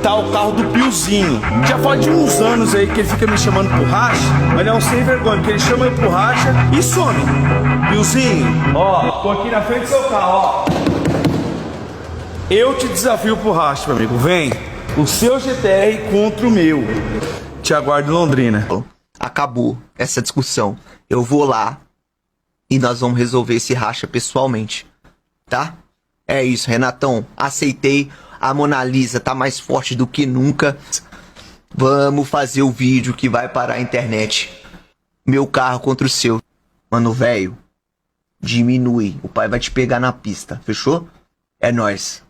tá o carro do Piozinho. Já faz de uns anos aí que ele fica me chamando pro racha, mas ele é um sem vergonha, porque ele chama eu pro racha e some. Piozinho, ó, tô aqui na frente do seu carro, ó. Eu te desafio pro racha, meu amigo, vem. O seu GTR contra o meu. Te aguardo em Londrina. Acabou essa discussão. Eu vou lá e nós vamos resolver esse racha pessoalmente, tá? É isso, Renatão. Aceitei. A Mona Lisa tá mais forte do que nunca. Vamos fazer o vídeo que vai parar a internet. Meu carro contra o seu. Mano, velho, diminui. O pai vai te pegar na pista, fechou? É nóis.